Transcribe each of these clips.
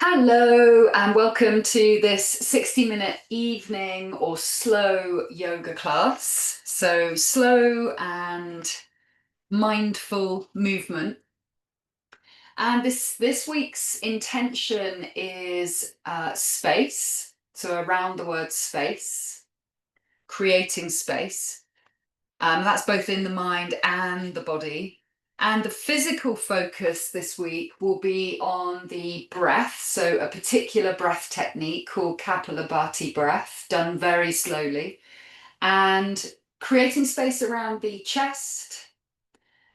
Hello, and welcome to this 60-minute evening or slow yoga class. So, slow and mindful movement. And this week's intention is space. So, around the word space, creating space. That's both in the mind and the body. And the physical focus this week will be on the breath. So, a particular breath technique called kapalabhati breath, done very slowly, and creating space around the chest,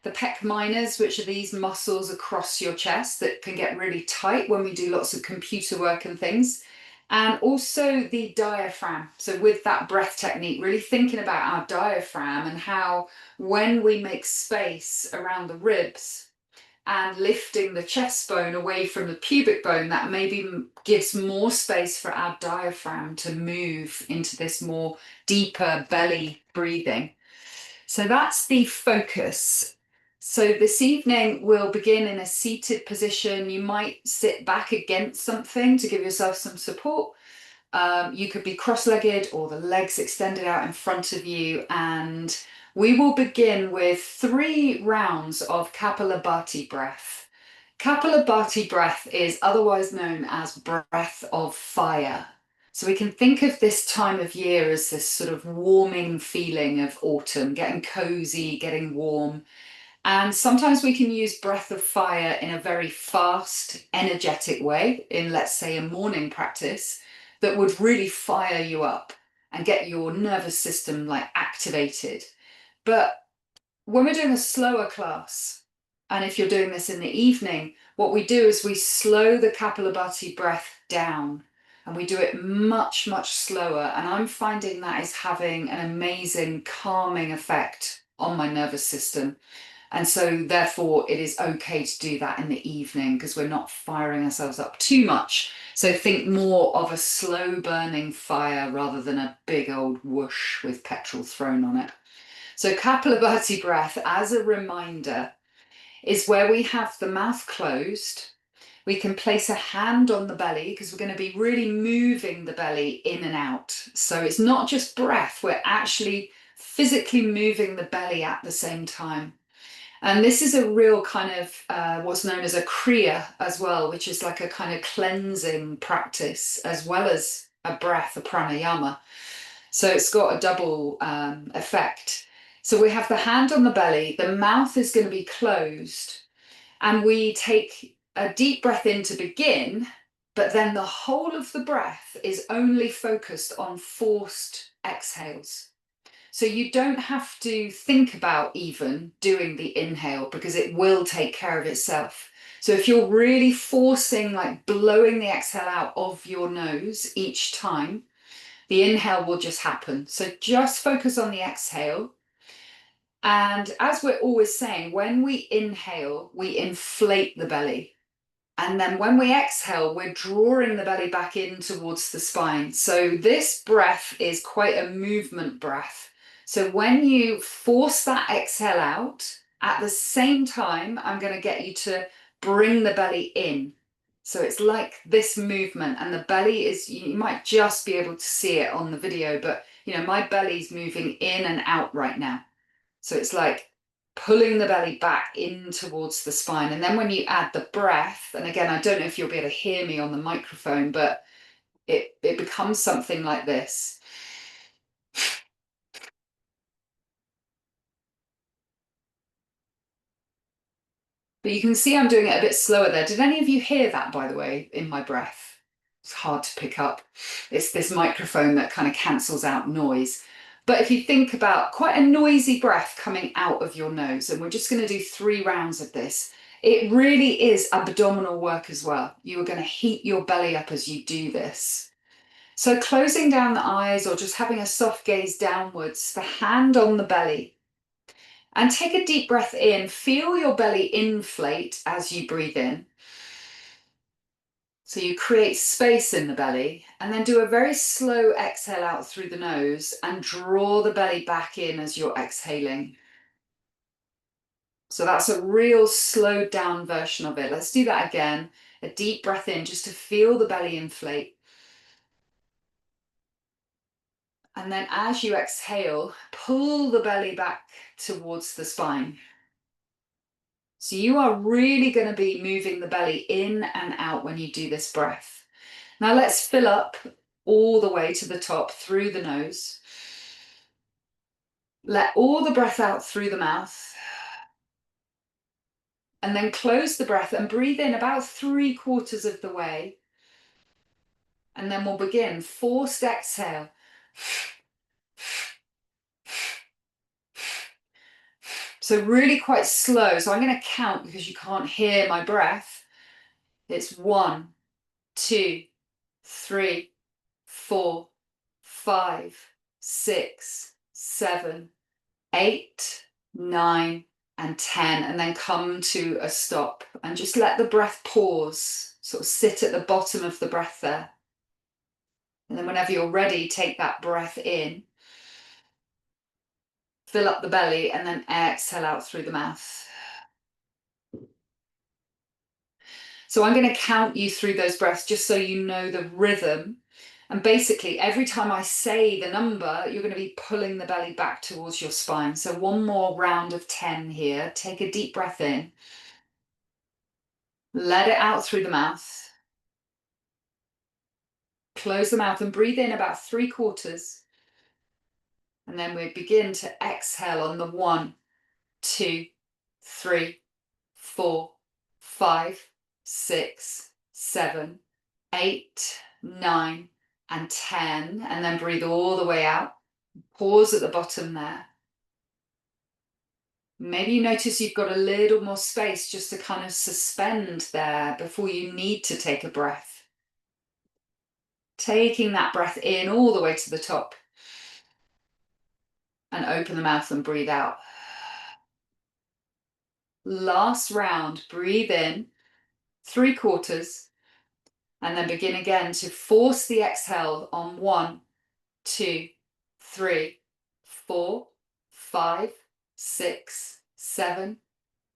the pec minors, which are these muscles across your chest that can get really tight when we do lots of computer work and things. And also the diaphragm. So, with that breath technique, really thinking about our diaphragm and how when we make space around the ribs and lifting the chest bone away from the pubic bone, that maybe gives more space for our diaphragm to move into this more deeper belly breathing. So that's the focus. So this evening we'll begin in a seated position. You might sit back against something to give yourself some support. You could be cross-legged or the legs extended out in front of you. And we will begin with 3 rounds of kapalabhati breath. Kapalabhati breath is otherwise known as breath of fire. So we can think of this time of year as this sort of warming feeling of autumn, getting cozy, getting warm. And sometimes we can use breath of fire in a very fast, energetic way, in let's say a morning practice, that would really fire you up and get your nervous system like activated. But when we're doing a slower class, and if you're doing this in the evening, what we do is we slow the kapalabhati breath down and we do it much, much slower. And I'm finding that is having an amazing calming effect on my nervous system. And so, therefore, it is okay to do that in the evening because we're not firing ourselves up too much. So, think more of a slow burning fire rather than a big old whoosh with petrol thrown on it. So, kapalabhati breath, as a reminder, is where we have the mouth closed. We can place a hand on the belly because we're going to be really moving the belly in and out. So, it's not just breath, we're actually physically moving the belly at the same time. And this is a real kind of what's known as a kriya as well, which is like a kind of cleansing practice as well as a breath, a pranayama. So it's got a double effect. So we have the hand on the belly, the mouth is going to be closed, and we take a deep breath in to begin, but then the whole of the breath is only focused on forced exhales. So you don't have to think about even doing the inhale because it will take care of itself. So if you're really forcing, like blowing the exhale out of your nose each time, the inhale will just happen. So just focus on the exhale. And as we're always saying, when we inhale, we inflate the belly. And then when we exhale, we're drawing the belly back in towards the spine. So this breath is quite a movement breath. So when you force that exhale out, at the same time, I'm going to get you to bring the belly in. So it's like this movement, and the belly is, you might just be able to see it on the video, but my belly's moving in and out right now. So it's like pulling the belly back in towards the spine. And then when you add the breath, and again, I don't know if you'll be able to hear me on the microphone, but it becomes something like this. But you can see I'm doing it a bit slower there. Did any of you hear that, by the way, in my breath? It's hard to pick up. It's this microphone that kind of cancels out noise. But if you think about quite a noisy breath coming out of your nose, and we're just going to do 3 rounds of this, it really is abdominal work as well. You are going to heat your belly up as you do this. So closing down the eyes or just having a soft gaze downwards, the hand on the belly, and take a deep breath in. Feel your belly inflate as you breathe in. So you create space in the belly, and then do a very slow exhale out through the nose and draw the belly back in as you're exhaling. So that's a real slowed down version of it. Let's do that again. a deep breath in just to feel the belly inflate. And then as you exhale, pull the belly back towards the spine. So you are really going to be moving the belly in and out when you do this breath. Now let's fill up all the way to the top through the nose. Let all the breath out through the mouth. And then close the breath and breathe in about 3/4 of the way. And then we'll begin forced exhale. So really quite slow. So I'm going to count because you can't hear my breath. It's 1, 2, 3, 4, 5, 6, 7, 8, 9, and 10. And then come to a stop and just let the breath pause. Sort of sit at the bottom of the breath there. And then whenever you're ready, take that breath in. Fill up the belly and then exhale out through the mouth. So I'm going to count you through those breaths just so you know the rhythm. And basically, every time I say the number, you're going to be pulling the belly back towards your spine. So one more round of 10 here. Take a deep breath in. Let it out through the mouth. Close the mouth and breathe in about 3/4. And then we begin to exhale on the 1, 2, 3, 4, 5, 6, 7, 8, 9, and 10. And then breathe all the way out. Pause at the bottom there. Maybe you notice you've got a little more space just to kind of suspend there before you need to take a breath. Taking that breath in all the way to the top. And open the mouth and breathe out. Last round, breathe in 3/4. And then begin again to force the exhale on 1, 2, 3, 4, 5, 6, 7,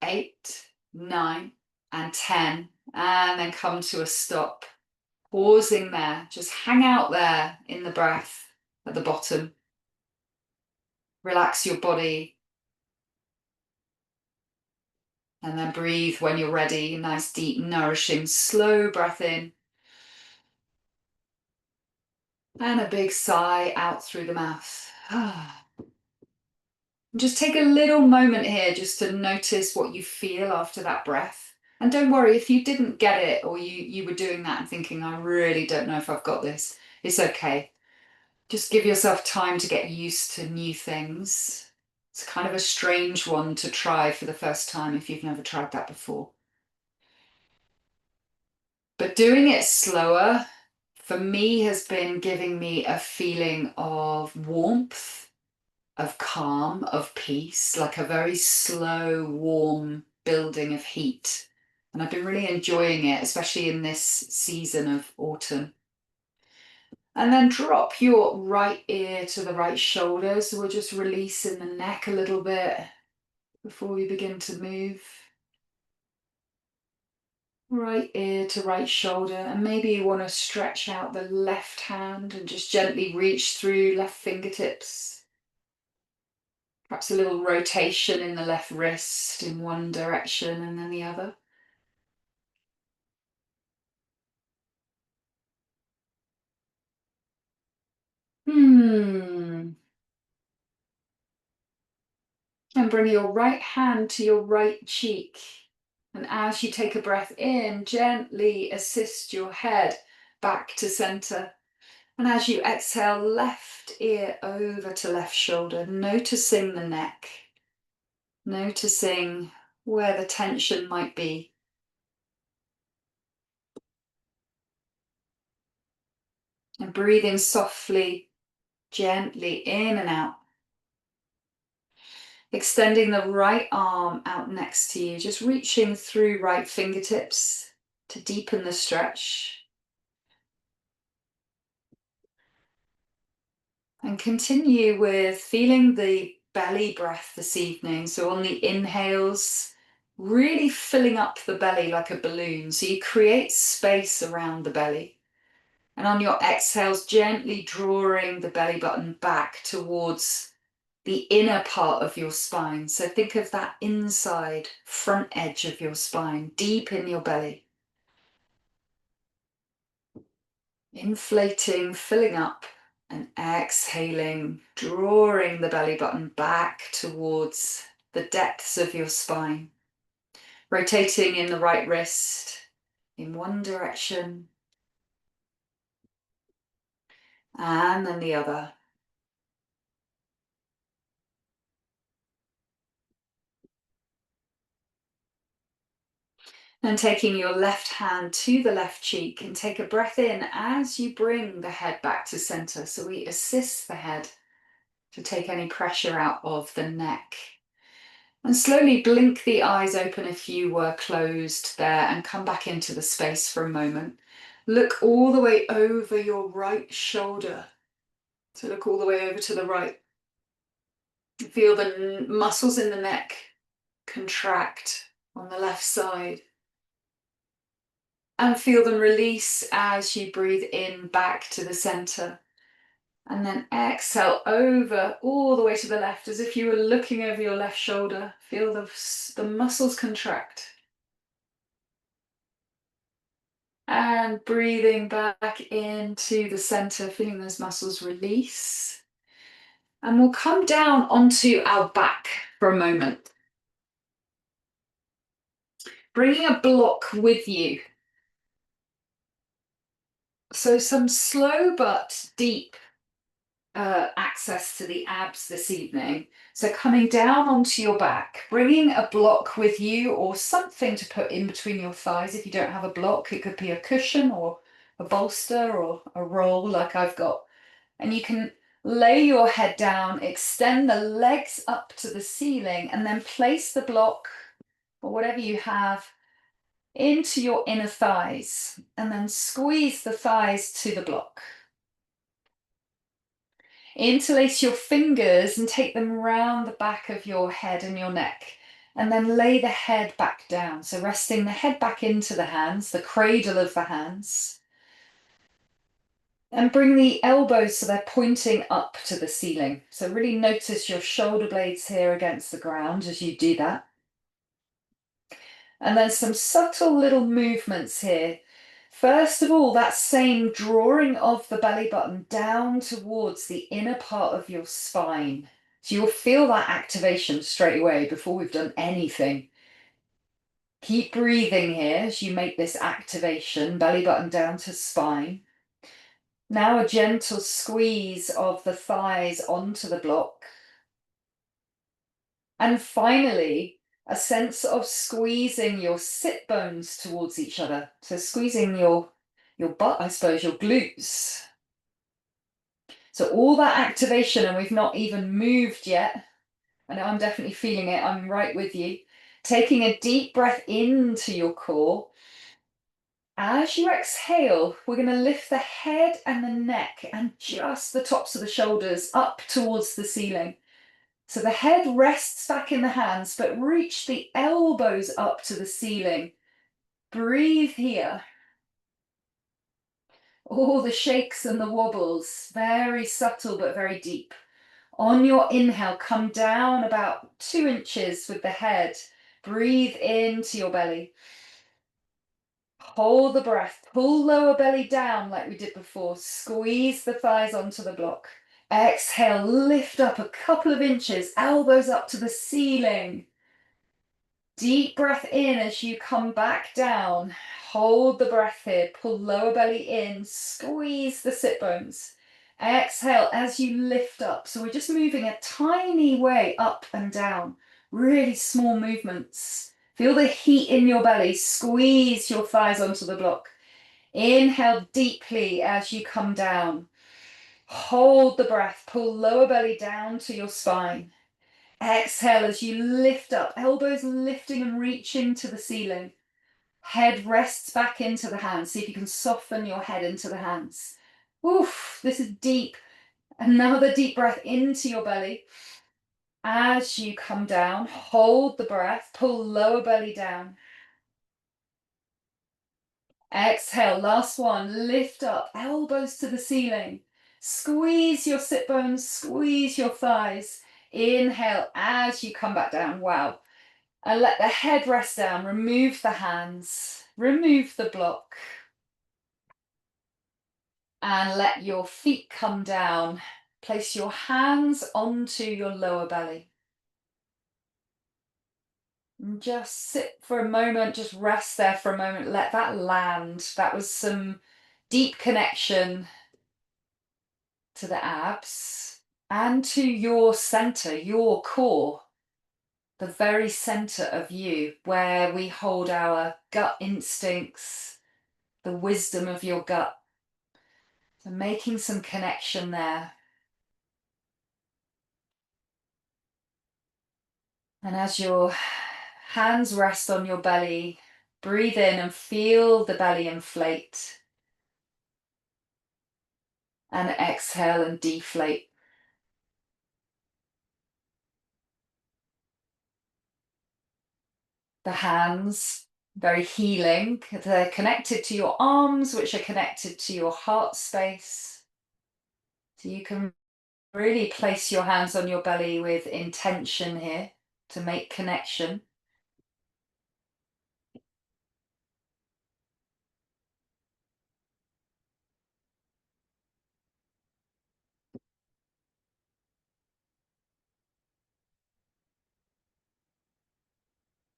8, 9, and 10. And then come to a stop. Pausing there. Just hang out there in the breath at the bottom. Relax your body. And then breathe when you're ready. Nice, deep, nourishing, slow breath in. And a big sigh out through the mouth. Just take a little moment here just to notice what you feel after that breath. And don't worry if you didn't get it or you were doing that and thinking, I really don't know if I've got this. It's okay. Just give yourself time to get used to new things. It's kind of a strange one to try for the first time if you've never tried that before. But doing it slower, for me, has been giving me a feeling of warmth, of calm, of peace, like a very slow, warm building of heat. And I've been really enjoying it, especially in this season of autumn. And then drop your right ear to the right shoulder. So we're just releasing the neck a little bit before we begin to move. Right ear to right shoulder. And maybe you want to stretch out the left hand and just gently reach through left fingertips. Perhaps a little rotation in the left wrist in one direction and then the other. And bring your right hand to your right cheek. And as you take a breath in, gently assist your head back to center. And as you exhale, left ear over to left shoulder, noticing the neck, noticing where the tension might be. And breathing softly, gently in and out. Extending the right arm out next to you, just reaching through right fingertips to deepen the stretch. And continue with feeling the belly breath this evening. So on the inhales, really filling up the belly like a balloon. So you create space around the belly. And on your exhales, gently drawing the belly button back towards the inner part of your spine. So think of that inside front edge of your spine, deep in your belly. Inflating, filling up, and exhaling, drawing the belly button back towards the depths of your spine. Rotating in the right wrist in one direction and then the other. And taking your left hand to the left cheek, and take a breath in as you bring the head back to center. So we assist the head to take any pressure out of the neck. And slowly blink the eyes open if you were closed there, and come back into the space for a moment. Look all the way over your right shoulder. So look all the way over to the right. Feel the muscles in the neck contract on the left side. And feel them release as you breathe in back to the center. And then exhale over all the way to the left, as if you were looking over your left shoulder. Feel the muscles contract. And breathing back into the center, feeling those muscles release. And we'll come down onto our back for a moment. Bringing a block with you. So some slow but deep access to the abs this evening. So coming down onto your back, bringing a block with you or something to put in between your thighs. If you don't have a block, it could be a cushion or a bolster or a roll like I've got. And you can lay your head down, extend the legs up to the ceiling, and then place the block or whatever you have into your inner thighs, and then squeeze the thighs to the block. Interlace your fingers and take them round the back of your head and your neck, and then lay the head back down. So resting the head back into the hands, the cradle of the hands. And bring the elbows so they're pointing up to the ceiling. So really notice your shoulder blades here against the ground as you do that. And then some subtle little movements here. First of all, that same drawing of the belly button down towards the inner part of your spine. So you'll feel that activation straight away before we've done anything. Keep breathing here as you make this activation, belly button down to spine. Now a gentle squeeze of the thighs onto the block. And finally, a sense of squeezing your sit bones towards each other. So squeezing your butt, I suppose, your glutes. So all that activation, and we've not even moved yet. I know I'm definitely feeling it. I'm right with you. Taking a deep breath into your core. As you exhale, we're going to lift the head and the neck and just the tops of the shoulders up towards the ceiling. So the head rests back in the hands, but reach the elbows up to the ceiling. Breathe here. All the shakes and the wobbles, very subtle but very deep. On your inhale, come down about 2 inches with the head. Breathe into your belly. Hold the breath. Pull lower belly down like we did before. Squeeze the thighs onto the block. Exhale, lift up a couple of inches, elbows up to the ceiling. Deep breath in as you come back down. Hold the breath here. Pull lower belly in. Squeeze the sit bones. Exhale as you lift up. So we're just moving a tiny way up and down. Really small movements. Feel the heat in your belly. Squeeze your thighs onto the block. Inhale deeply as you come down. Hold the breath. Pull lower belly down to your spine. Exhale as you lift up, elbows lifting and reaching to the ceiling. Head rests back into the hands. See if you can soften your head into the hands. Oof, this is deep. Another deep breath into your belly. As you come down, hold the breath, pull lower belly down. Exhale, last one, lift up, elbows to the ceiling. Squeeze your sit bones, squeeze your thighs. Inhale as you come back down, wow. And let the head rest down, remove the hands, remove the block. And let your feet come down. Place your hands onto your lower belly. And just sit for a moment, just rest there for a moment, let that land. That was some deep connection to the abs and to your center, your core, the very center of you, where we hold our gut instincts, the wisdom of your gut. So making some connection there. And as your hands rest on your belly, breathe in and feel the belly inflate. And exhale and deflate. The hands, very healing. They're connected to your arms, which are connected to your heart space. So you can really place your hands on your belly with intention here to make connection.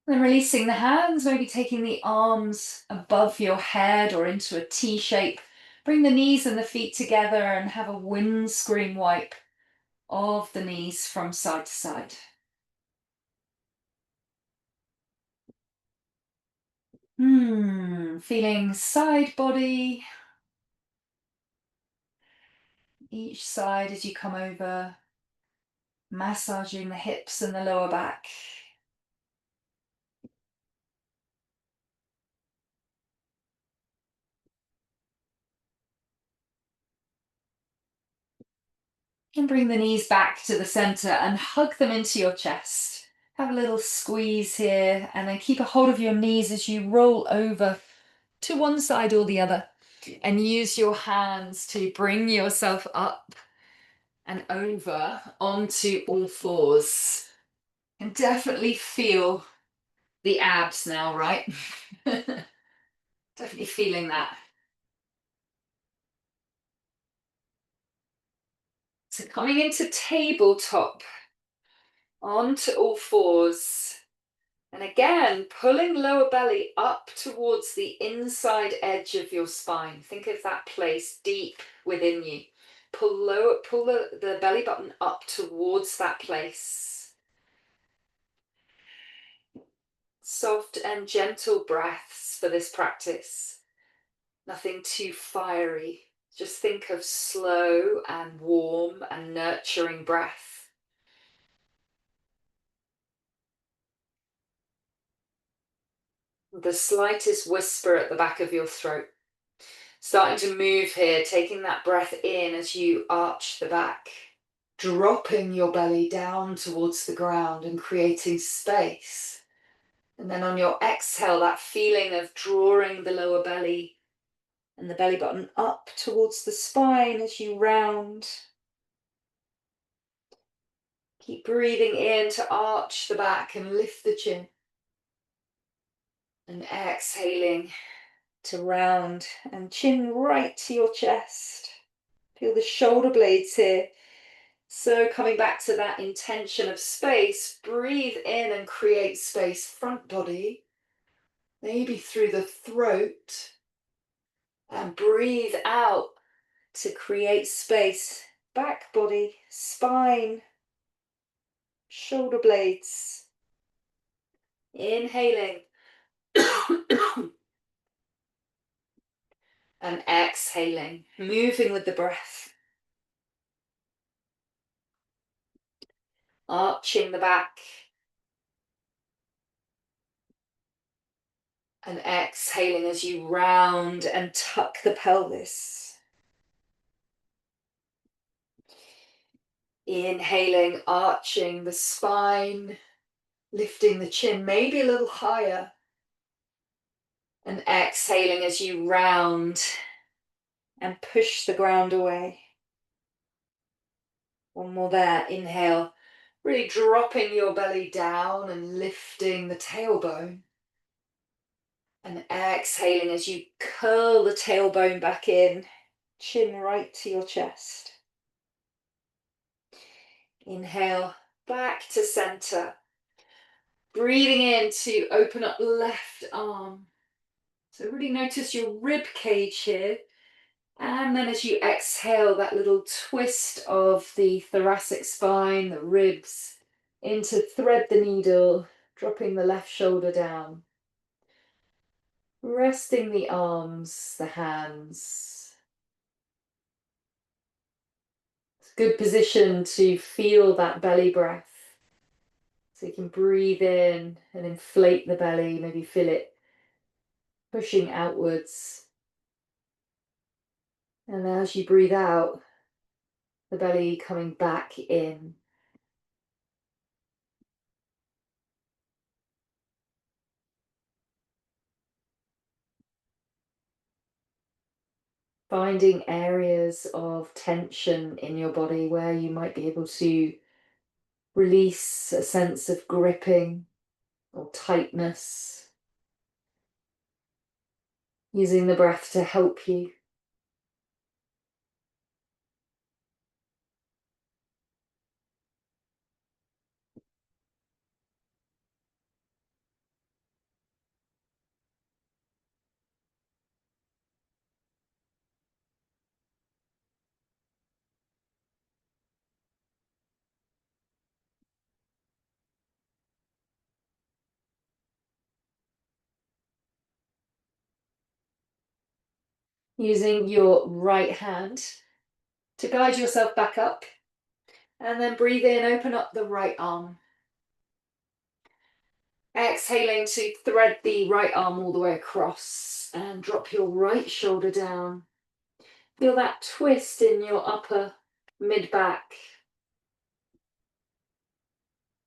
Then releasing the hands, maybe taking the arms above your head or into a T shape. Bring the knees and the feet together and have a windscreen wipe of the knees from side to side. Feeling side body, each side as you come over, massaging the hips and the lower back. And bring the knees back to the center and hug them into your chest. Have a little squeeze here and then keep a hold of your knees as you roll over to one side or the other. And use your hands to bring yourself up and over onto all fours. And definitely feel the abs now, right? Definitely feeling that. So coming into tabletop, onto all fours. And again, pulling lower belly up towards the inside edge of your spine. Think of that place deep within you. Pull the belly button up towards that place. Soft and gentle breaths for this practice. Nothing too fiery. Just think of slow and warm and nurturing breath. The slightest whisper at the back of your throat. Starting to move here, taking that breath in as you arch the back. Dropping your belly down towards the ground and creating space. And then on your exhale, that feeling of drawing the lower belly and the belly button up towards the spine as you round. Keep breathing in to arch the back and lift the chin. And exhaling to round and chin right to your chest. Feel the shoulder blades here. So coming back to that intention of space, breathe in and create space, front body, maybe through the throat, and breathe out to create space, back body, spine, shoulder blades. Inhaling. And exhaling, moving with the breath. Arching the back. And exhaling as you round and tuck the pelvis. Inhaling, arching the spine, lifting the chin maybe a little higher. And exhaling as you round and push the ground away. One more there. Inhale, really dropping your belly down and lifting the tailbone. And exhaling as you curl the tailbone back in, chin right to your chest. Inhale, back to center. Breathing in to open up left arm. So really notice your rib cage here. And then as you exhale, that little twist of the thoracic spine, the ribs, into thread the needle, dropping the left shoulder down. Resting the arms, the hands. It's a good position to feel that belly breath. So you can breathe in and inflate the belly, maybe feel it pushing outwards. And as you breathe out, the belly coming back in. Finding areas of tension in your body where you might be able to release a sense of gripping or tightness. Using the breath to help you. Using your right hand to guide yourself back up. And then breathe in, open up the right arm. Exhaling to thread the right arm all the way across and drop your right shoulder down. Feel that twist in your upper mid-back.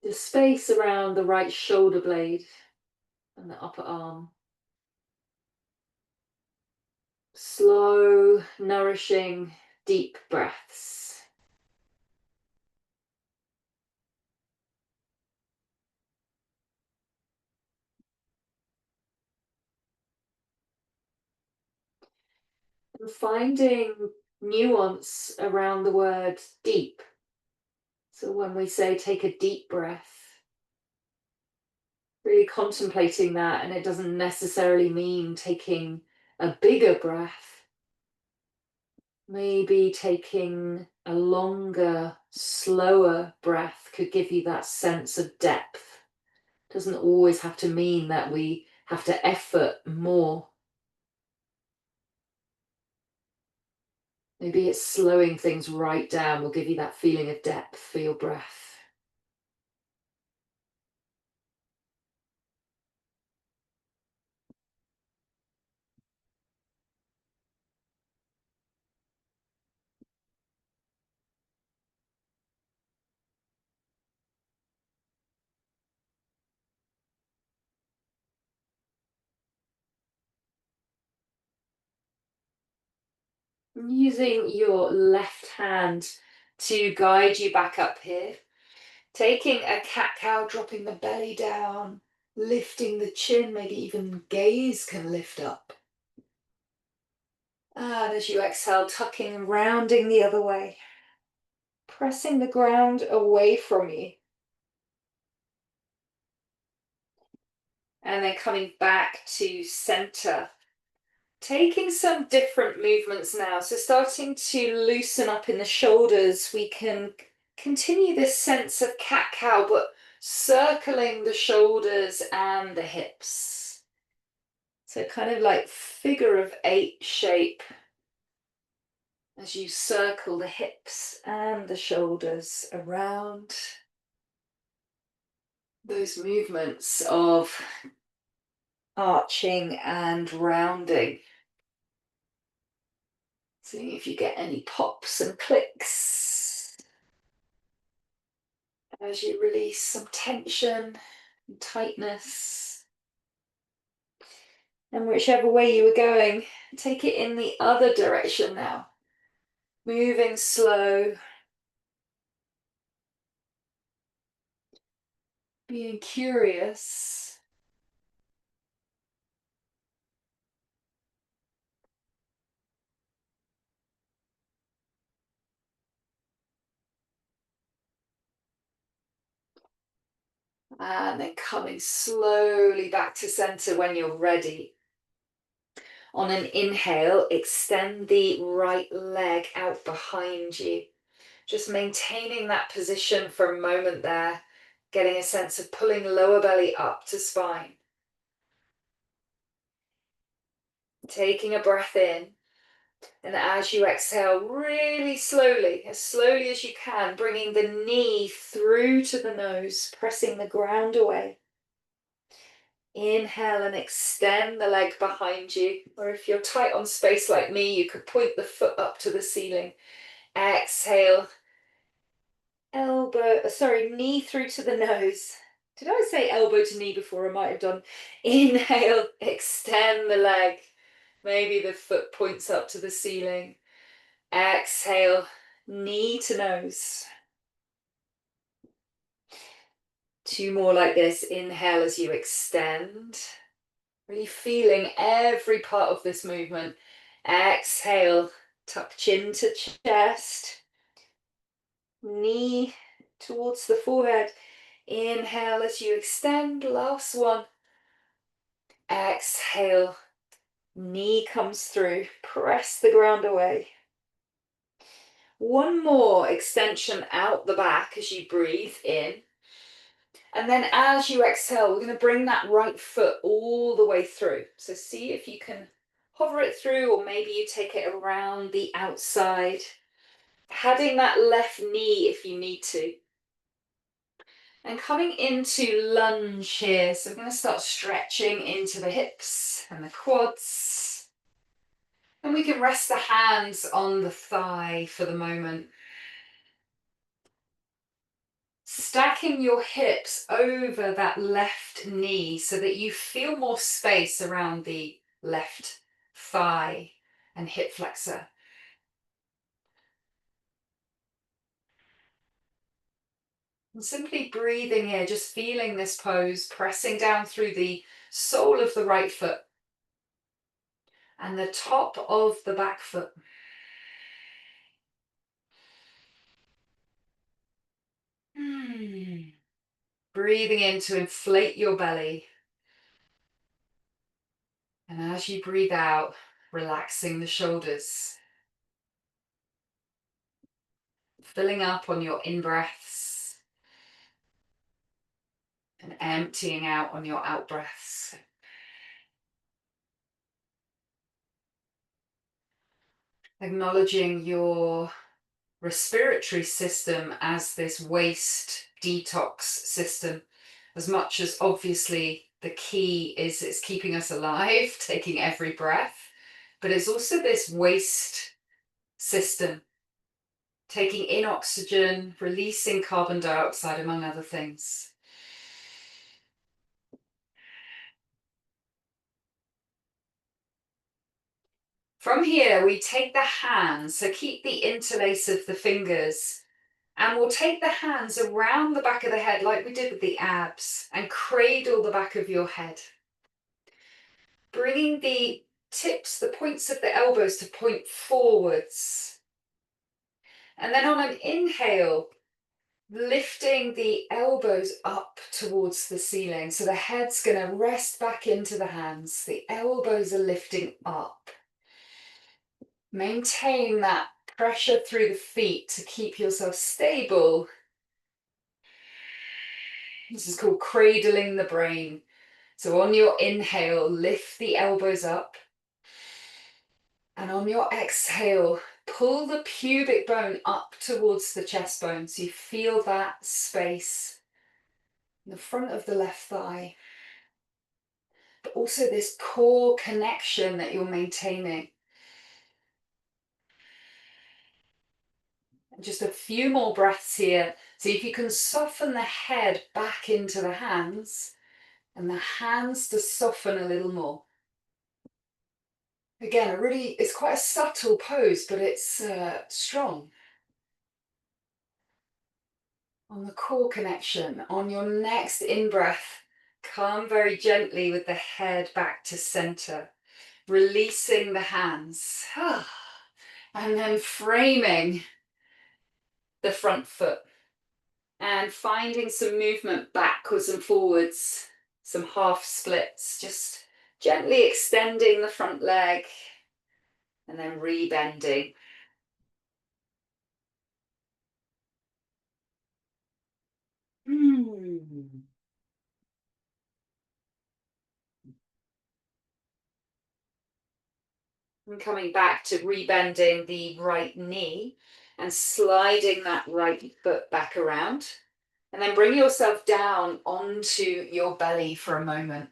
The space around the right shoulder blade and the upper arm. Slow, nourishing, deep breaths. And finding nuance around the word deep. So when we say take a deep breath, really contemplating that, and it doesn't necessarily mean taking a bigger breath. Maybe taking a longer, slower breath could give you that sense of depth. Doesn't always have to mean that we have to effort more. Maybe it's slowing things right down will give you that feeling of depth for your breath. Using your left hand to guide you back up here. Taking a cat-cow, dropping the belly down, lifting the chin, maybe even gaze can lift up. And as you exhale, tucking and rounding the other way. Pressing the ground away from you. And then coming back to center. Taking some different movements now. So starting to loosen up in the shoulders, we can continue this sense of cat-cow, but circling the shoulders and the hips. So kind of like figure of eight shape as you circle the hips and the shoulders around. Those movements of arching and rounding. See if you get any pops and clicks. As you release some tension and tightness. And whichever way you were going, take it in the other direction now. Moving slow. Being curious. And then coming slowly back to center when you're ready. On an inhale, extend the right leg out behind you. Just maintaining that position for a moment there, getting a sense of pulling lower belly up to spine. Taking a breath in, and as you exhale, really slowly as you can, bringing the knee through to the nose, pressing the ground away. Inhale and extend the leg behind you, or if you're tight on space like me, you could point the foot up to the ceiling. Exhale, knee through to the nose. Did I say elbow to knee before? I might have done. Inhale, extend the leg. Maybe the foot points up to the ceiling. Exhale, knee to nose. Two more like this. Inhale as you extend. Really feeling every part of this movement. Exhale, tuck chin to chest. Knee towards the forehead. Inhale as you extend. Last one. Exhale, knee comes through. Press the ground away. One more extension out the back as you breathe in. And then as you exhale, we're going to bring that right foot all the way through. So see if you can hover it through, or maybe you take it around the outside. Padding that left knee if you need to. And coming into lunge here. So we're going to start stretching into the hips and the quads. And we can rest the hands on the thigh for the moment. Stacking your hips over that left knee so that you feel more space around the left thigh and hip flexor. And simply breathing here, just feeling this pose, pressing down through the sole of the right foot and the top of the back foot. Breathing in to inflate your belly. And as you breathe out, relaxing the shoulders. Filling up on your in-breaths and emptying out on your out-breaths. Acknowledging your respiratory system as this waste detox system, as much as obviously the key is it's keeping us alive, taking every breath, but it's also this waste system, taking in oxygen, releasing carbon dioxide, among other things. From here, we take the hands, so keep the interlace of the fingers, and we'll take the hands around the back of the head like we did with the abs and cradle the back of your head. Bringing the tips, the points of the elbows to point forwards. And then on an inhale, lifting the elbows up towards the ceiling. So the head's going to rest back into the hands. The elbows are lifting up. Maintain that pressure through the feet to keep yourself stable. This is called cradling the brain. So on your inhale, lift the elbows up. And on your exhale, pull the pubic bone up towards the chest bone. So you feel that space in the front of the left thigh. But also this core connection that you're maintaining. Just a few more breaths here. See if you can soften the head back into the hands and the hands to soften a little more. Again, it's quite a subtle pose, but it's strong. On the core connection, on your next in-breath, come very gently with the head back to center, releasing the hands. And then framing the front foot and finding some movement backwards and forwards, some half splits, just gently extending the front leg and then rebending. Mm. And coming back to rebending the right knee and sliding that right foot back around. And then bring yourself down onto your belly for a moment.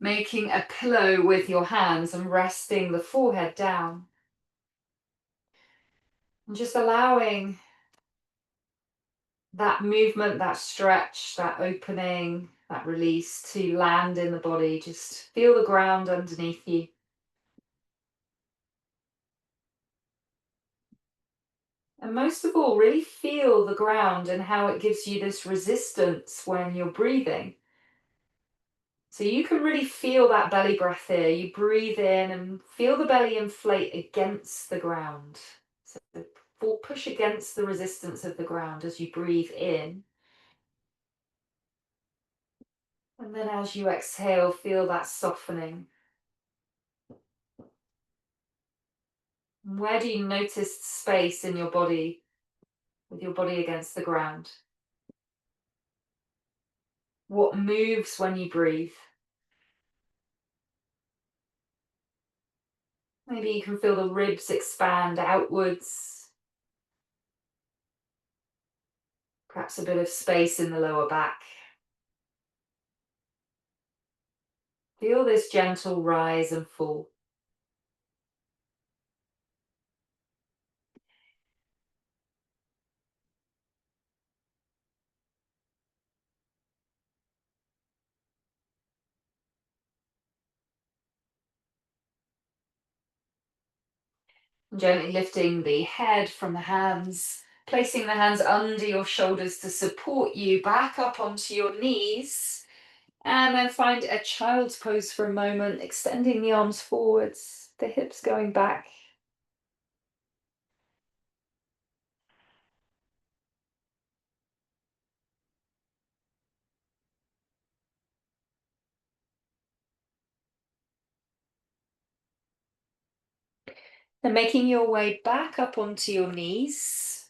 Making a pillow with your hands and resting the forehead down. And just allowing that movement, that stretch, that opening, that release to land in the body. Just feel the ground underneath you. And most of all, really feel the ground and how it gives you this resistance when you're breathing. So you can really feel that belly breath here. You breathe in and feel the belly inflate against the ground. So push against the resistance of the ground as you breathe in. And then as you exhale, feel that softening. Where do you notice space in your body, with your body against the ground? What moves when you breathe? Maybe you can feel the ribs expand outwards. Perhaps a bit of space in the lower back. Feel this gentle rise and fall. Gently lifting the head from the hands, placing the hands under your shoulders to support you back up onto your knees. And then find a child's pose for a moment, extending the arms forwards, the hips going back. And making your way back up onto your knees.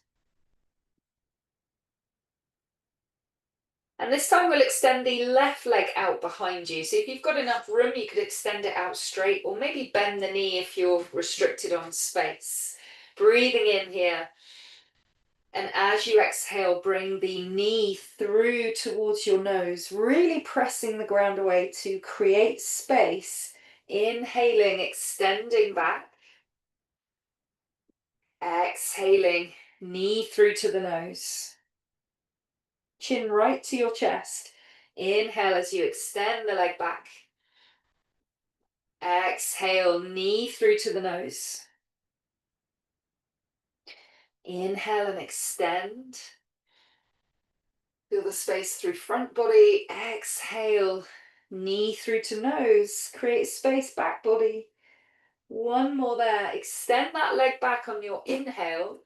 And this time we'll extend the left leg out behind you. So if you've got enough room, you could extend it out straight or maybe bend the knee if you're restricted on space. Breathing in here. And as you exhale, bring the knee through towards your nose, really pressing the ground away to create space. Inhaling, extending back. Exhaling, knee through to the nose. Chin right to your chest. Inhale as you extend the leg back. Exhale, knee through to the nose. Inhale and extend. Feel the space through front body. Exhale, knee through to nose. Create space, back body. One more there. Extend that leg back on your inhale.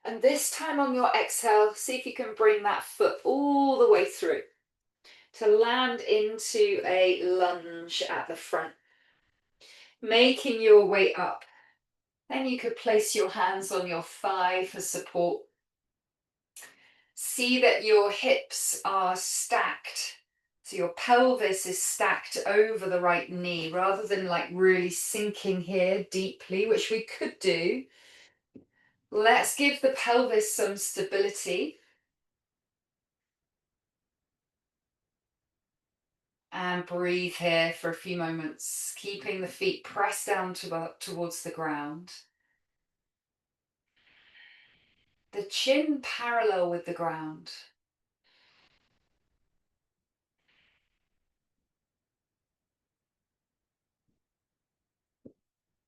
And this time on your exhale, see if you can bring that foot all the way through to land into a lunge at the front. Making your way up. Then you could place your hands on your thigh for support. See that your hips are stacked. So your pelvis is stacked over the right knee rather than like really sinking here deeply, which we could do. Let's give the pelvis some stability. And breathe here for a few moments, keeping the feet pressed down towards the ground. the chin parallel with the ground.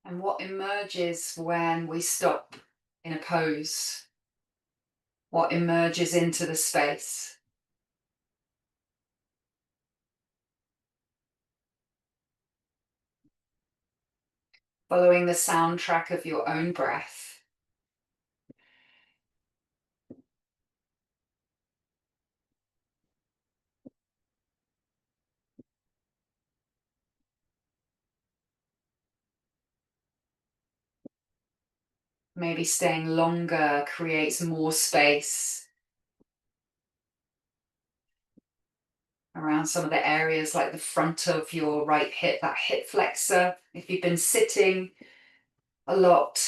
And what emerges when we stop in a pose? What emerges into the space? Following the soundtrack of your own breath. Maybe staying longer creates more space around some of the areas like the front of your right hip, that hip flexor. If you've been sitting a lot,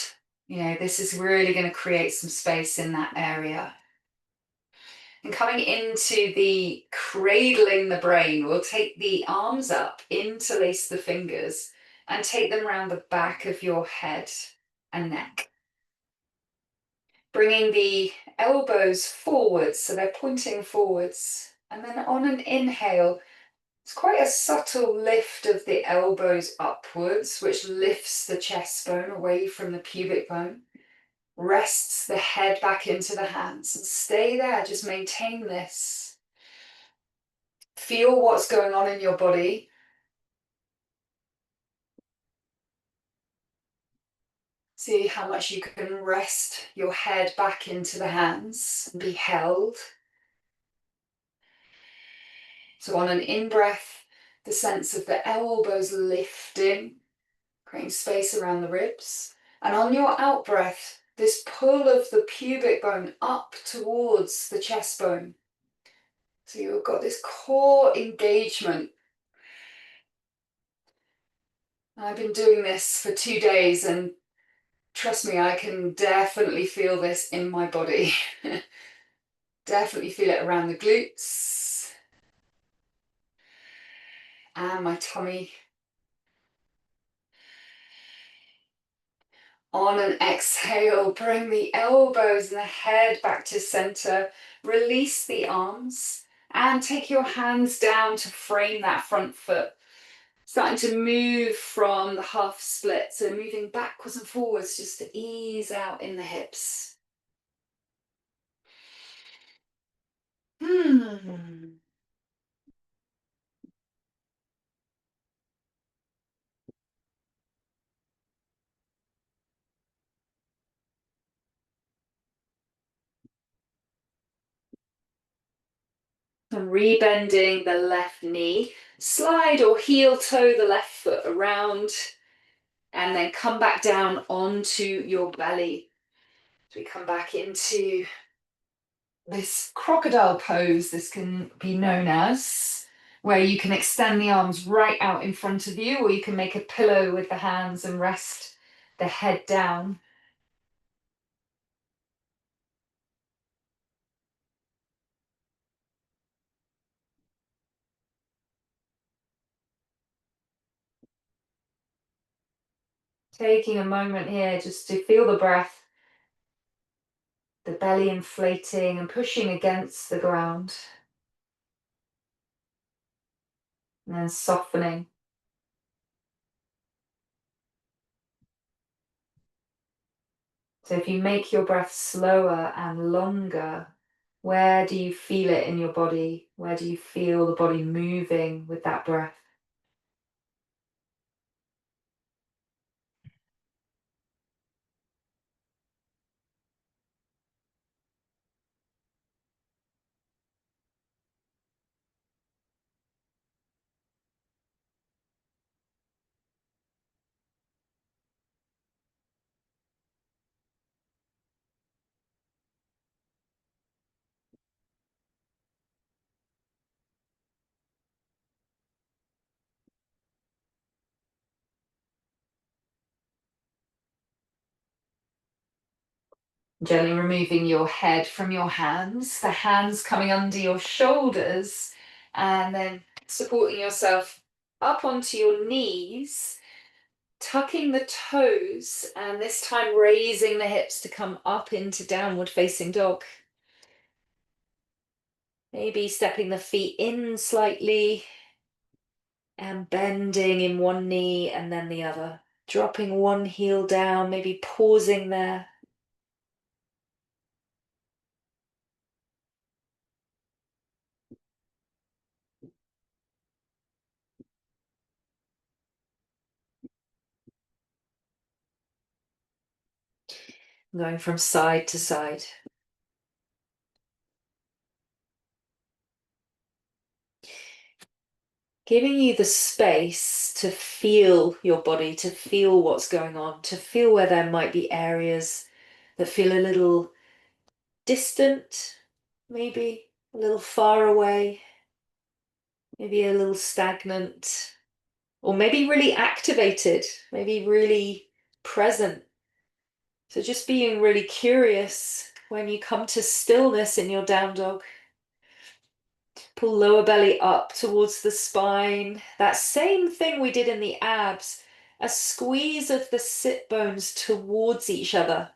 this is really going to create some space in that area. And coming into the cradling the brain, we'll take the arms up, interlace the fingers, and take them around the back of your head and neck. Bringing the elbows forwards, so they're pointing forwards. And then on an inhale, it's quite a subtle lift of the elbows upwards, which lifts the chest bone away from the pubic bone, rests the head back into the hands, and stay there, just maintain this. Feel what's going on in your body. See how much you can rest your head back into the hands and be held. So on an in-breath, the sense of the elbows lifting, creating space around the ribs. And on your out-breath, this pull of the pubic bone up towards the chest bone. So you've got this core engagement. I've been doing this for 2 days, and trust me, I can definitely feel this in my body. Definitely feel it around the glutes and my tummy. On an exhale, bring the elbows and the head back to center. Release the arms and take your hands down to frame that front foot. Starting to move from the half split, so moving backwards and forwards just to ease out in the hips. And rebending the left knee, slide or heel toe the left foot around, and then come back down onto your belly. So we come back into this crocodile pose, this can be known as, where you can extend the arms right out in front of you, or you can make a pillow with the hands and rest the head down. Taking a moment here just to feel the breath, the belly inflating and pushing against the ground, and then softening. So if you make your breath slower and longer, where do you feel it in your body? Where do you feel the body moving with that breath? Gently removing your head from your hands, the hands coming under your shoulders, and then supporting yourself up onto your knees. Tucking the toes and this time raising the hips to come up into downward facing dog. Maybe stepping the feet in slightly and bending in one knee and then the other. Dropping one heel down, maybe pausing there. Going from side to side. Giving you the space to feel your body, to feel what's going on, to feel where there might be areas that feel a little distant, maybe a little far away, maybe a little stagnant, or maybe really activated, maybe really present. So just being really curious when you come to stillness in your down dog. Pull lower belly up towards the spine. That same thing we did in the abs, a squeeze of the sit bones towards each other.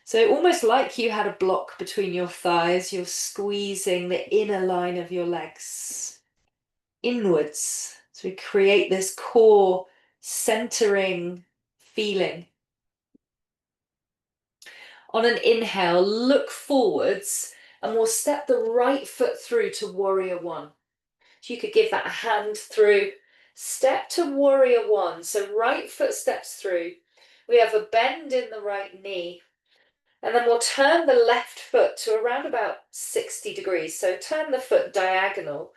So almost like you had a block between your thighs, you're squeezing the inner line of your legs inwards. So we create this core centering feeling. On an inhale, look forwards and we'll step the right foot through to warrior one. So you could give that a hand through. Step to warrior one. So right foot steps through. We have a bend in the right knee. And then we'll turn the left foot to around about 60 degrees. So turn the foot diagonal.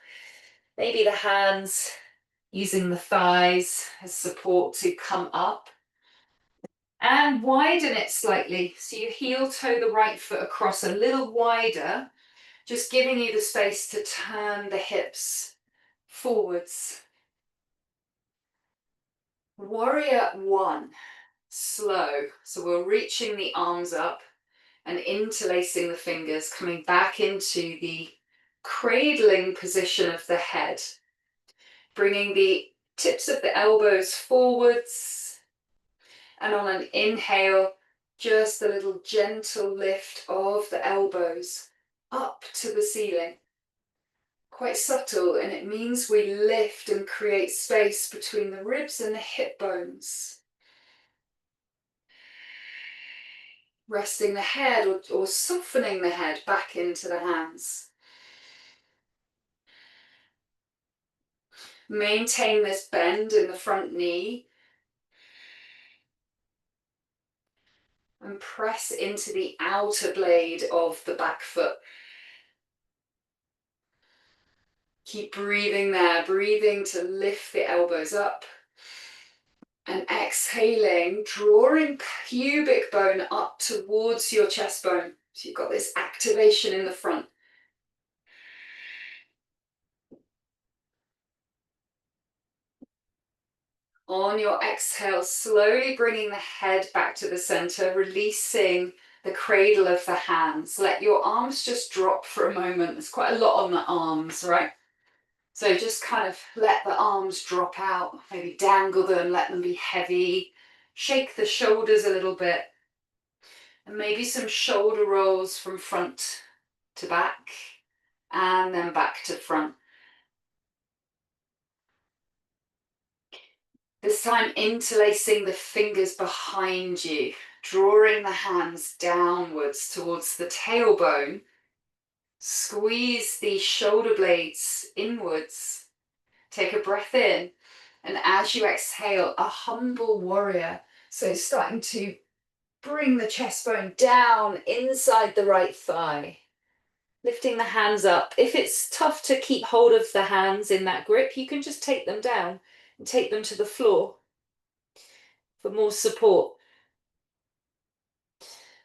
Maybe the hands using the thighs as support to come up. And widen it slightly. So you heel toe the right foot across a little wider, just giving you the space to turn the hips forwards. Warrior one, slow. So we're reaching the arms up and interlacing the fingers, coming back into the cradling position of the head. Bringing the tips of the elbows forwards. And on an inhale, just a little gentle lift of the elbows up to the ceiling. Quite subtle, and it means we lift and create space between the ribs and the hip bones. Resting the head or softening the head back into the hands. Maintain this bend in the front knee. And press into the outer blade of the back foot. Keep breathing there, breathing to lift the elbows up. And exhaling, drawing pubic bone up towards your chest bone. So you've got this activation in the front. On your exhale, slowly bringing the head back to the center, releasing the cradle of the hands. Let your arms just drop for a moment. There's quite a lot on the arms, right? So just kind of let the arms drop out, maybe dangle them, let them be heavy. Shake the shoulders a little bit. And maybe some shoulder rolls from front to back and then back to front. This time interlacing the fingers behind you, drawing the hands downwards towards the tailbone. Squeeze the shoulder blades inwards. Take a breath in, and as you exhale, a humble warrior. So starting to bring the chest bone down inside the right thigh. Lifting the hands up. If it's tough to keep hold of the hands in that grip, you can just take them down and take them to the floor for more support.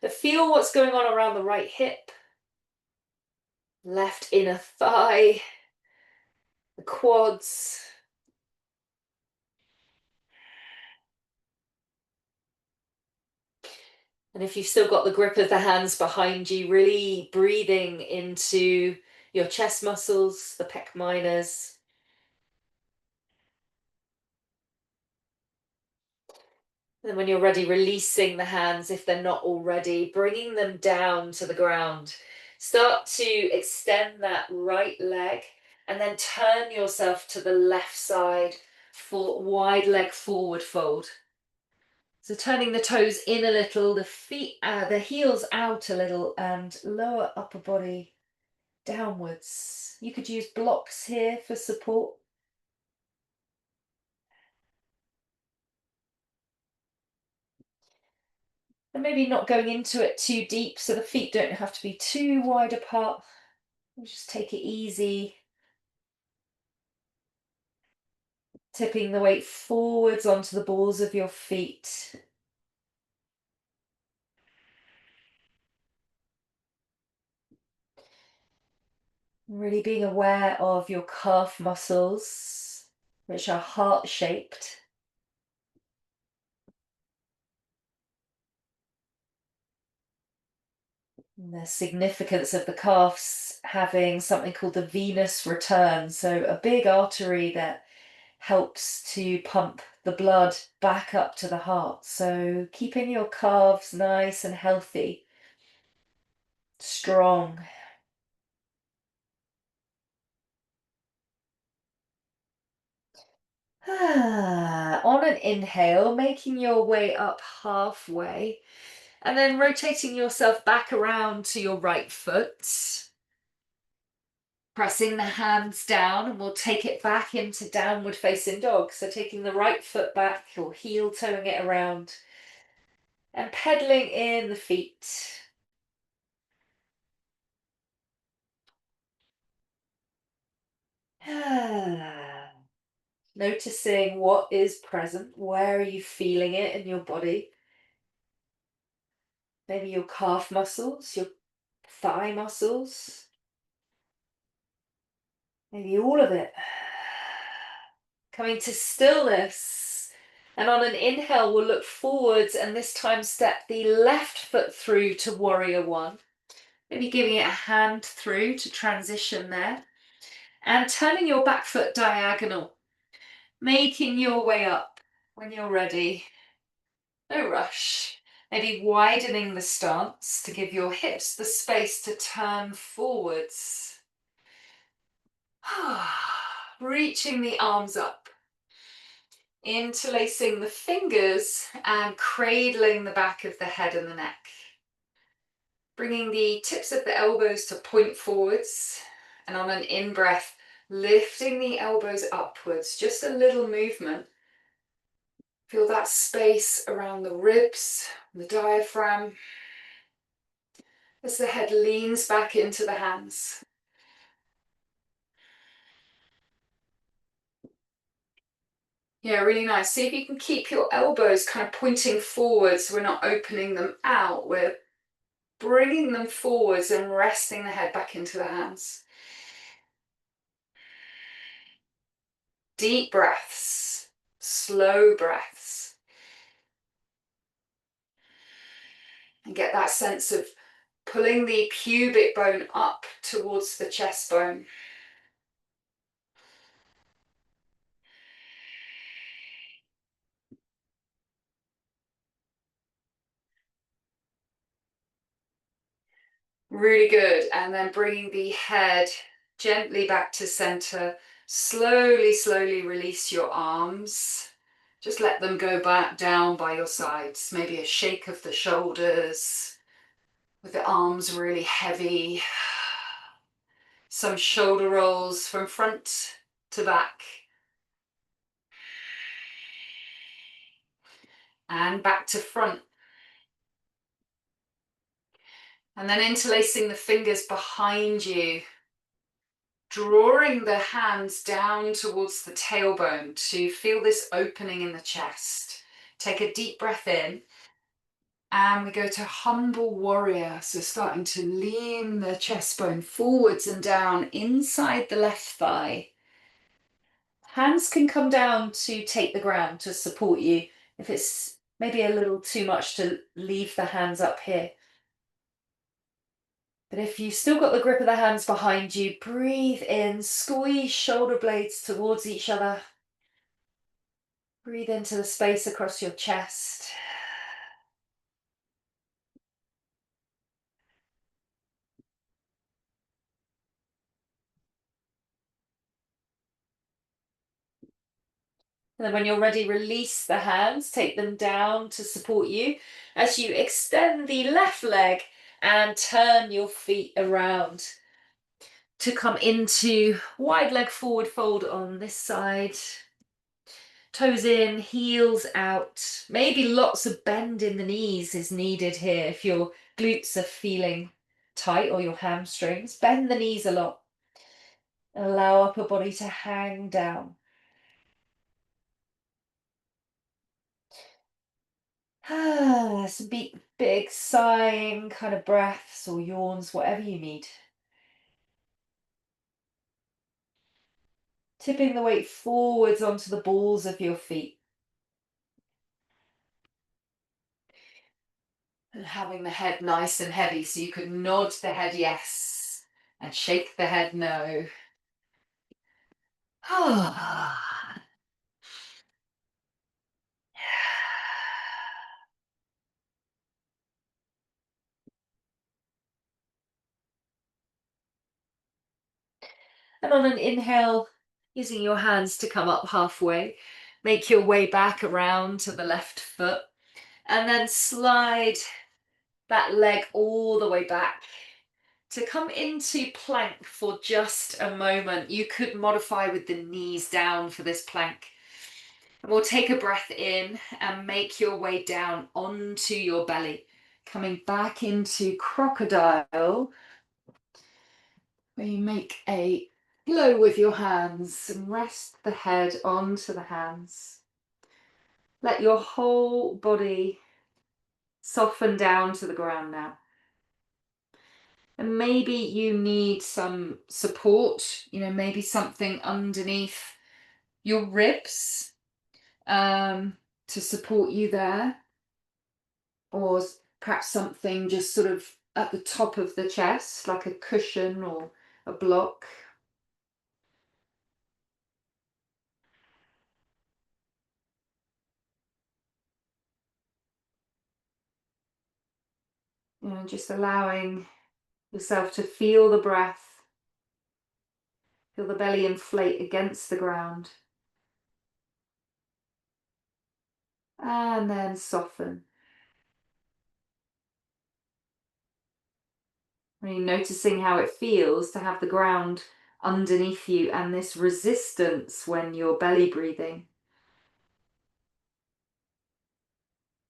But feel what's going on around the right hip, left inner thigh, the quads. And if you've still got the grip of the hands behind you, really breathing into your chest muscles, the pec minors. Then when you're ready, releasing the hands if they're not already, bringing them down to the ground. Start to extend that right leg and then turn yourself to the left side for wide leg forward fold. So turning the toes in a little, the feet, the heels out a little, and lower upper body downwards. You could use blocks here for support. And maybe not going into it too deep so the feet don't have to be too wide apart. Just take it easy. Tipping the weight forwards onto the balls of your feet. Really being aware of your calf muscles, which are heart-shaped. The significance of the calves having something called the venous return, so a big artery that helps to pump the blood back up to the heart. So keeping your calves nice and healthy, strong. On an inhale, making your way up halfway, and then rotating yourself back around to your right foot. Pressing the hands down, and we'll take it back into downward facing dog. So taking the right foot back or heel toeing it around and pedaling in the feet. Noticing what is present. Where are you feeling it in your body? Maybe your calf muscles, your thigh muscles, maybe all of it. Coming to stillness. And on an inhale, we'll look forwards and this time step the left foot through to warrior one. Maybe giving it a hand through to transition there. And turning your back foot diagonal. Making your way up when you're ready. No rush. Maybe widening the stance to give your hips the space to turn forwards. Reaching the arms up. Interlacing the fingers and cradling the back of the head and the neck. Bringing the tips of the elbows to point forwards. And on an in-breath, lifting the elbows upwards. Just a little movement. Feel that space around the ribs, the diaphragm, as the head leans back into the hands. Yeah, really nice. See if you can keep your elbows kind of pointing forwards. So we're not opening them out. We're bringing them forwards and resting the head back into the hands. Deep breaths, slow breaths. And get that sense of pulling the pubic bone up towards the chest bone. Really good. And then bringing the head gently back to center. Slowly, slowly release your arms. Just let them go back down by your sides. Maybe a shake of the shoulders with the arms really heavy. Some shoulder rolls from front to back. And back to front. And then interlacing the fingers behind you, drawing the hands down towards the tailbone to feel this opening in the chest. Take a deep breath in. And we go to humble warrior. So starting to lean the chest bone forwards and down inside the left thigh. Hands can come down to take the ground to support you if it's maybe a little too much to leave the hands up here. But if you've still got the grip of the hands behind you, breathe in, squeeze shoulder blades towards each other. Breathe into the space across your chest. And then when you're ready, release the hands, take them down to support you as you extend the left leg and turn your feet around to come into wide leg forward fold on this side. Toes in, heels out. Maybe lots of bend in the knees is needed here if your glutes are feeling tight or your hamstrings. Bend the knees a lot. Allow upper body to hang down. Some big sighing kind of breaths or yawns, whatever you need. Tipping the weight forwards onto the balls of your feet. And having the head nice and heavy so you could nod the head yes and shake the head no. And on an inhale, using your hands to come up halfway, make your way back around to the left foot and then slide that leg all the way back to come into plank for just a moment. You could modify with the knees down for this plank. And we'll take a breath in and make your way down onto your belly, coming back into crocodile, where you make a pillow with your hands and rest the head onto the hands. Let your whole body soften down to the ground now. And maybe you need some support, maybe something underneath your ribs to support you there, or perhaps something just sort of at the top of the chest, like a cushion or a block. Just allowing yourself to feel the breath, feel the belly inflate against the ground, and then soften. Really noticing how it feels to have the ground underneath you and this resistance when you're belly breathing.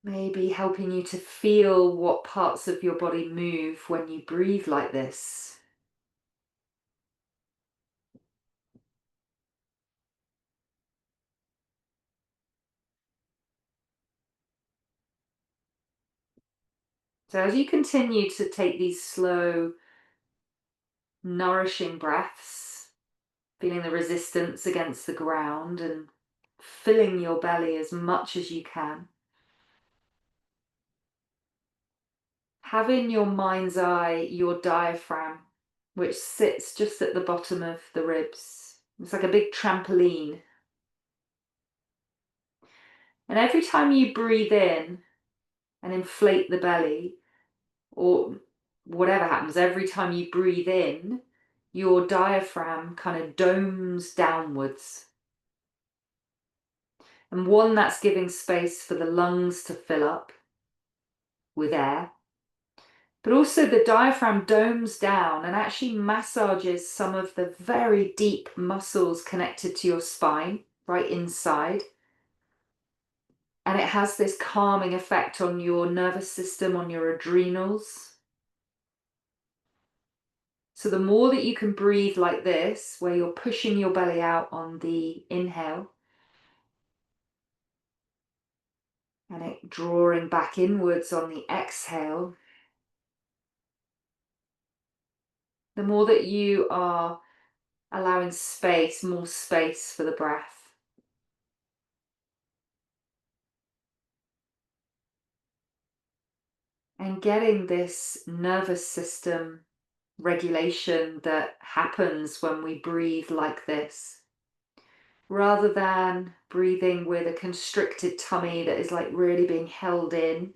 Maybe helping you to feel what parts of your body move when you breathe like this. So as you continue to take these slow, nourishing breaths, feeling the resistance against the ground and filling your belly as much as you can, have in your mind's eye your diaphragm, which sits just at the bottom of the ribs. It's like a big trampoline. And every time you breathe in and inflate the belly, or whatever happens, every time you breathe in, your diaphragm kind of domes downwards. And one, that's giving space for the lungs to fill up with air. But also the diaphragm domes down and actually massages some of the very deep muscles connected to your spine, right inside. And it has this calming effect on your nervous system, on your adrenals. So the more that you can breathe like this, where you're pushing your belly out on the inhale, and it drawing back inwards on the exhale, the more that you are allowing space, more space for the breath. And getting this nervous system regulation that happens when we breathe like this. rather than breathing with a constricted tummy that is like really being held in.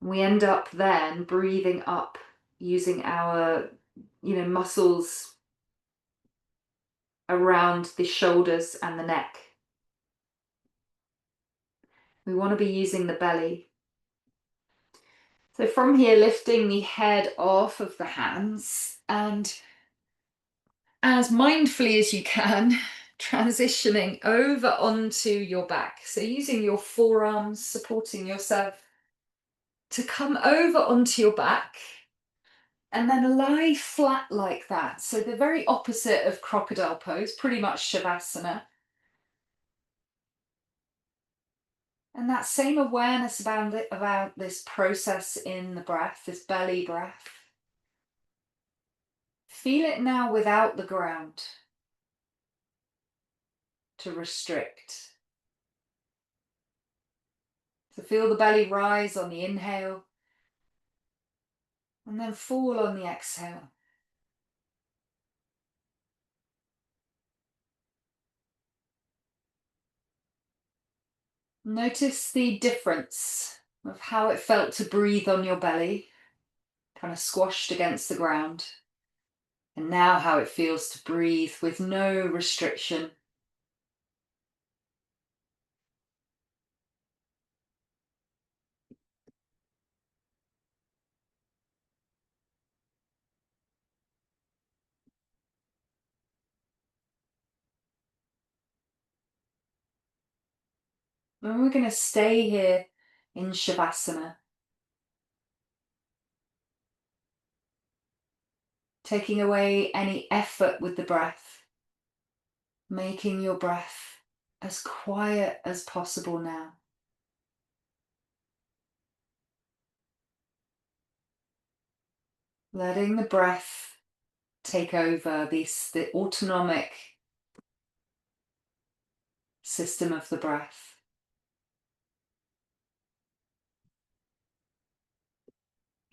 We end up then breathing up using our, muscles around the shoulders and the neck. We want to be using the belly. So from here, lifting the head off of the hands and as mindfully as you can, transitioning over onto your back. So using your forearms, supporting yourself to come over onto your back and then lie flat like that. So the very opposite of crocodile pose, pretty much Shavasana. And that same awareness about this process in the breath, this belly breath. Feel it now without the ground to restrict. So feel the belly rise on the inhale and then fall on the exhale. Notice the difference of how it felt to breathe on your belly, kind of squashed against the ground, and now how it feels to breathe with no restriction. And we're going to stay here in Shavasana, taking away any effort with the breath, making your breath as quiet as possible now. Letting the breath take over the autonomic system of the breath.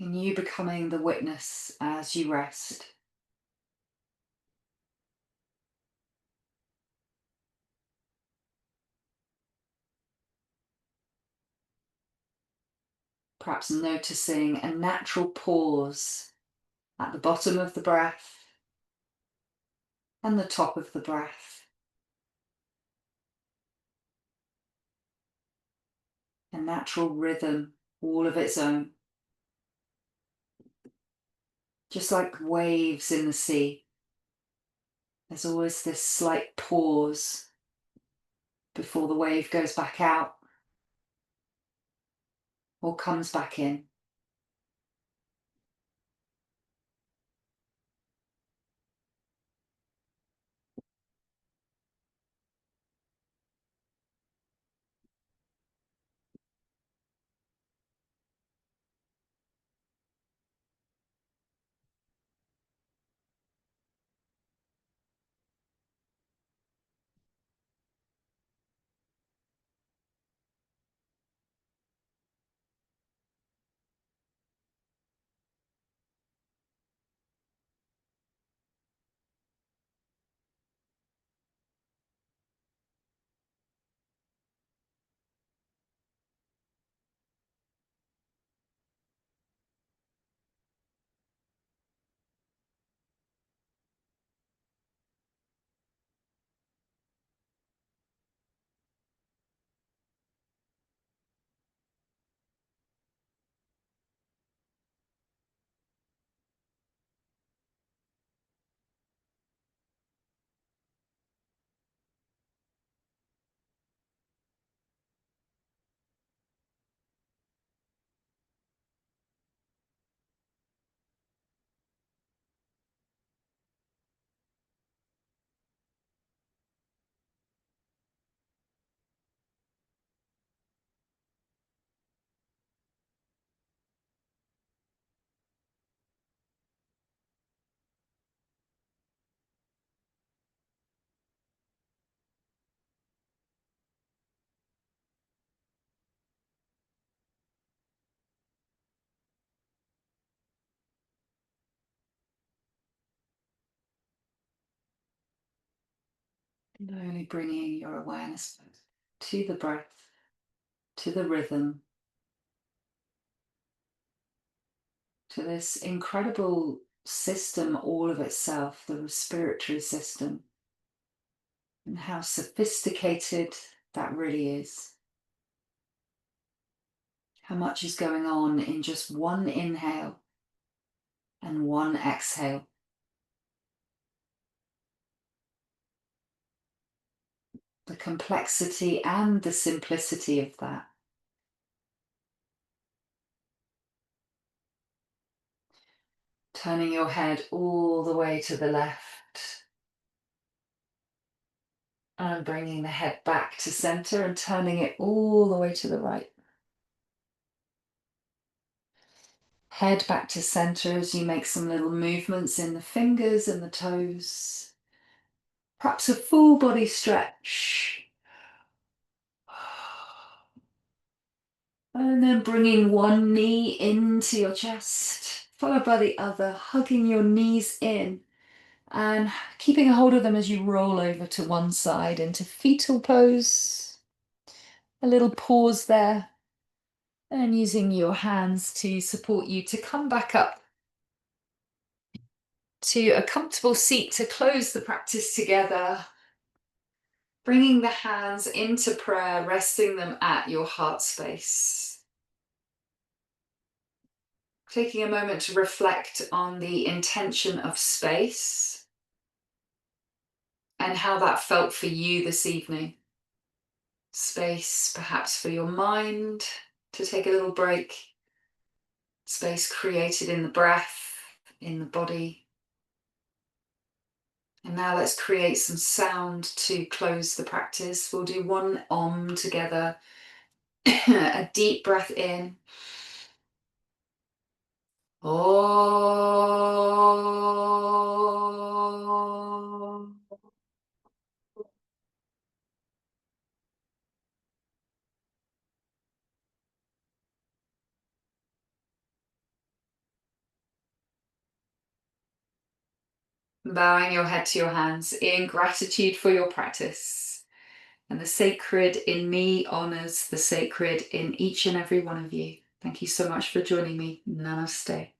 And you becoming the witness as you rest. Perhaps noticing a natural pause at the bottom of the breath and the top of the breath. A natural rhythm, all of its own. Just like waves in the sea. There's always this slight pause before the wave goes back out or comes back in. Slowly bringing your awareness to the breath, to the rhythm, to this incredible system all of itself, the respiratory system, and how sophisticated that really is. How much is going on in just one inhale and one exhale. The complexity and the simplicity of that. Turning your head all the way to the left and bringing the head back to center and turning it all the way to the right. Head back to center as you make some little movements in the fingers and the toes. Perhaps a full body stretch. And then bringing one knee into your chest, followed by the other, hugging your knees in and keeping a hold of them as you roll over to one side into fetal pose. A little pause there, and using your hands to support you to come back up to a comfortable seat to close the practice together. Bringing the hands into prayer, resting them at your heart space. Taking a moment to reflect on the intention of space and how that felt for you this evening. Space perhaps for your mind to take a little break. Space created in the breath, in the body. And now let's create some sound to close the practice. We'll do one Om together. A deep breath in. Om. Bowing your head to your hands in gratitude for your practice. And the sacred in me honors the sacred in each and every one of you. Thank you so much for joining me. Namaste.